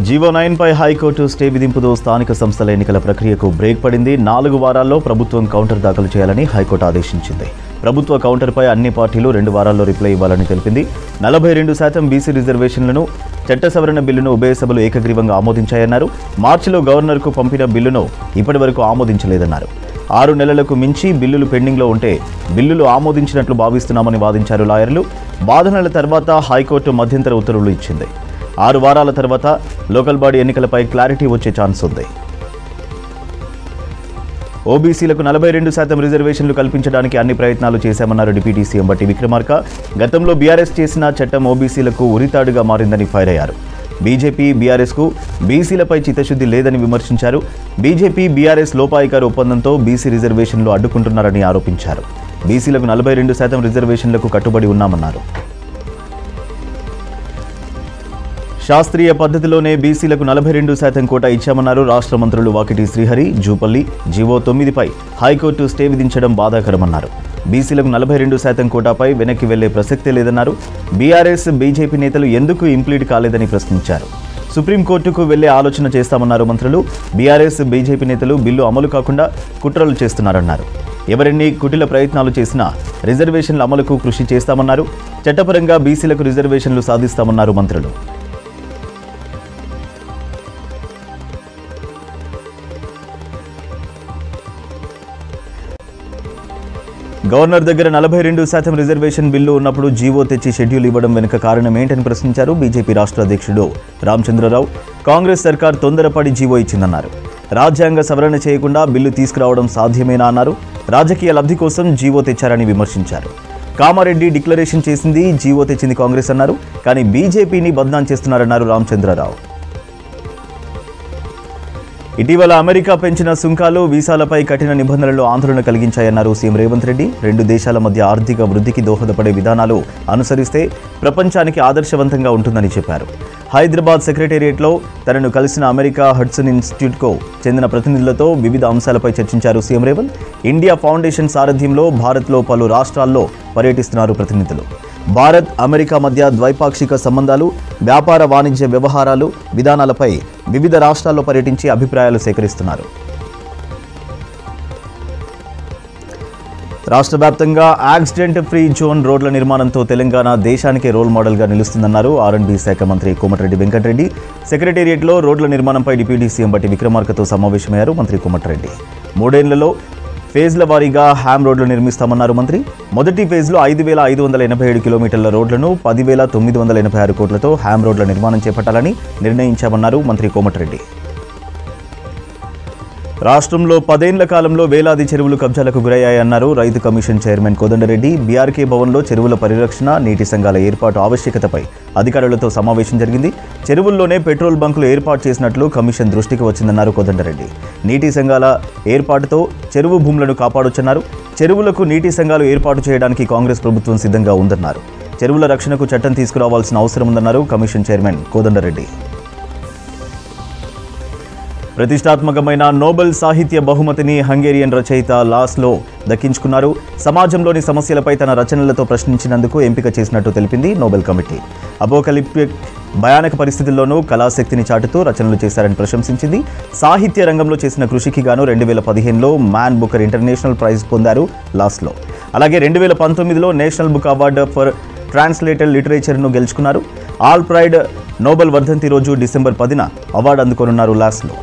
GO 9 పై high court stay విధింపుతో స్థానిక సంస్థల ఎన్నికల ప్రక్రియకు బ్రేక్ పడింది. 4 వారాల్లో ప్రభుత్వం కౌంటర్ దాఖలు చేయాలని హైకోర్టు ఆదేశించింది. ప్రభుత్వ కౌంటర్పై అన్ని పార్టీలు 2 వారాల్లో రిప్లై ఇవ్వాలని తెలిపింది. 42% బీసీ రిజర్వేషన్లను చట్ట సవరణ బిల్లును ఉభయ సభలు ఏకగ్రీవంగా ఆమోదించాయన్నారు. మార్చిలో గవర్నర్కు పంపిన బిల్లును ఇప్పటివరకు ఆమోదించలేదన్నారు. 6 నెలలకు మించి బిల్లులు పెండింగ్లో ఉంటే బిల్లులు ఆమోదించినట్లు భావిస్తున్నామని వాదించారు లాయర్లు. వాదనల తర్వాత హైకోర్టు మధ్యంతర ఉత్తర్వులు ఇచ్చింది. 6 వారాల తర్వాత లోకల్ బాడీ ఎన్నికలపై క్లారిటీ వచ్చే ఛాన్స్ ఉంది. ఓబీసీలకు 42% రిజర్వేషన్లు కల్పించడానికి అన్ని ప్రయత్నాలు చేశామన్నారు డిప్యూటీ సీఎం బట్టి విక్రమార్క. గతంలో బీఆర్ఎస్ చేసిన చట్టం ఓబీసీలకు ఉరితాడుగా మారిందని ఫైర్ అయ్యారు. బీజేపీ బీఆర్ఎస్కు బీసీలపై చిత్తశుద్ధి లేదని విమర్శించారు. బీజేపీ బీఆర్ఎస్ లోపాయికారు ఒప్పందంతో బీసీ రిజర్వేషన్లు అడ్డుకుంటున్నారని ఆరోపించారు. బీసీలకు 42% రిజర్వేషన్లకు కట్టుబడి ఉన్నామన్నారు. శాస్త్రీయ పద్ధతిలోనే బీసీలకు 42% కోటా ఇచ్చామన్నారు రాష్ట్ర మంత్రులు వాకిటి శ్రీహరి, జూపల్లి. జీవో 9 పై హైకోర్టు స్టే విధించడం బాధాకరమన్నారు. బీసీలకు 42% కోటాపై వెనక్కి వెళ్లే ప్రసక్తే లేదన్నారు. బీఆర్ఎస్ బీజేపీ నేతలు ఎందుకు ఇంప్లీడ్ కాలేదని ప్రశ్నించారు. సుప్రీంకోర్టుకు వెళ్లే ఆలోచన చేస్తామన్నారు మంత్రులు. బీఆర్ఎస్ బీజేపీ నేతలు బిల్లు అమలు కాకుండా కుట్రలు చేస్తున్నారన్నారు. ఎవరెన్ని కుటిల ప్రయత్నాలు చేసినా రిజర్వేషన్ల అమలుకు కృషి చేస్తామన్నారు. చట్టపరంగా బీసీలకు రిజర్వేషన్లు సాధిస్తామన్నారు మంత్రులు. గవర్నర్ దగ్గర 42% రిజర్వేషన్ బిల్లు ఉన్నప్పుడు జీవో తెచ్చి షెడ్యూల్ ఇవ్వడం వెనుక కారణం ఏంటని ప్రశ్నించారు బీజేపీ రాష్ట్ర అధ్యక్షుడు రామచంద్రరావు. కాంగ్రెస్ సర్కార్ తొందరపడి జీవో ఇచ్చిందన్నారు. రాజ్యాంగ సవరణ చేయకుండా బిల్లు తీసుకురావడం సాధ్యమేనా అన్నారు. రాజకీయ లబ్ధి కోసం జీవో తెచ్చారని విమర్శించారు. కామారెడ్డి డిక్లరేషన్ చేసింది, జీవో తెచ్చింది కాంగ్రెస్ అన్నారు. కానీ బీజేపీని బద్నాం చేస్తున్నారన్నారు రామచంద్రరావు. ఇటీవల అమెరికా పెంచిన సుంకాలు, వీసాలపై కఠిన నిబంధనలు ఆందోళన కలిగించాయన్నారు సీఎం రేవంత్ రెడ్డి. 2 దేశాల మధ్య ఆర్థిక వృద్ధికి దోహదపడే విధానాలు అనుసరిస్తే ప్రపంచానికి ఆదర్శవంతంగా ఉంటుందని చెప్పారు. హైదరాబాద్ సెక్రటేరియట్లో తనను కలిసిన అమెరికా హడ్సన్ ఇన్స్టిట్యూట్కు చెందిన ప్రతినిధులతో వివిధ అంశాలపై చర్చించారు సీఎం రేవంత్. ఇండియా ఫౌండేషన్ సారథ్యంలో భారత్లో పలు రాష్ట్రాల్లో పర్యటిస్తున్నారు ప్రతినిధులు. భారత్ అమెరికా మధ్య ద్వైపాక్షిక సంబంధాలు, వ్యాపార వాణిజ్య వ్యవహారాలు, విధానాలపై వివిధ రాష్ట్రాల్లో పర్యటించి అభిప్రాయాలు సేకరిస్తున్నారు. రాష్ట్ర వ్యాప్తంగా యాక్సిడెంట్ ఫ్రీ జోన్ రోడ్ల నిర్మాణంతో తెలంగాణ దేశానికే రోల్ మోడల్గా నిలుస్తుందన్నారు ఆర్ఎండ్బీ శాఖ మంత్రి కోమటిరెడ్డి వెంకటరెడ్డి. సెక్రటేరియట్లో రోడ్ల నిర్మాణంపై డిప్యూటీ సీఎం బట్టి విక్రమార్కతో సమావేశమయ్యారు మంత్రి కోమటిరెడ్డి. 3 ఏళ్లలో ఫేజ్ల వారీగా హ్యామ్ రోడ్లు నిర్మిస్తామన్నారు మంత్రి. మొదటి ఫేజ్లో 5,587 కిలోమీటర్ల రోడ్లను 10,986 కోట్లతో హ్యామ్ రోడ్ల నిర్మాణం చేపట్టాలని నిర్ణయించామన్నారు మంత్రి కోమటిరెడ్డి. రాష్ట్రంలో 10 ఏళ్ల కాలంలో వేలాది చెరువులు కబ్జాలకు గురయ్యాయన్నారు రైతు కమిషన్ చైర్మన్ కోదండరెడ్డి. బీఆర్కే భవన్లో చెరువుల పరిరక్షణ, నీటి సంఘాల ఏర్పాటు ఆవశ్యకతపై అధికారులతో సమావేశం జరిగింది. చెరువుల్లోనే పెట్రోల్ బంకులు ఏర్పాటు చేసినట్లు కమిషన్ దృష్టికి వచ్చిందన్నారు కోదండరెడ్డి. నీటి సంఘాల ఏర్పాటుతో చెరువు భూములను కాపాడొచ్చన్నారు. చెరువులకు నీటి సంఘాలు ఏర్పాటు చేయడానికి కాంగ్రెస్ ప్రభుత్వం సిద్ధంగా ఉందన్నారు. చెరువుల రక్షణకు చట్టం తీసుకురావాల్సిన అవసరం ఉందన్నారు కమిషన్ చైర్మన్ కోదండరెడ్డి. ప్రతిష్టాత్మకమైన నోబెల్ సాహిత్య బహుమతిని హంగేరియన్ రచయిత లాస్లో దక్కించుకున్నారు. సమాజంలోని సమస్యలపై తన రచనలతో ప్రశ్నించినందుకు ఎంపిక చేసినట్టు తెలిపింది నోబెల్ కమిటీ. అపోకలిప్టిక్ భయానక పరిస్థితుల్లోనూ కళాశక్తిని చాటుతూ రచనలు చేశారని ప్రశంసించింది. సాహిత్య రంగంలో చేసిన కృషికి గాను 2015లో మ్యాన్ బుకర్ ఇంటర్నేషనల్ ప్రైజ్ పొందారు లాస్లో. అలాగే 2019లో National Book Award for translated లిటరేచర్ను గెలుచుకున్నారు. ఆల్ ప్రైడ్ నోబెల్ వర్ధంతి రోజు డిసెంబర్ 10న అవార్డు అందుకోనున్నారు లాస్లో.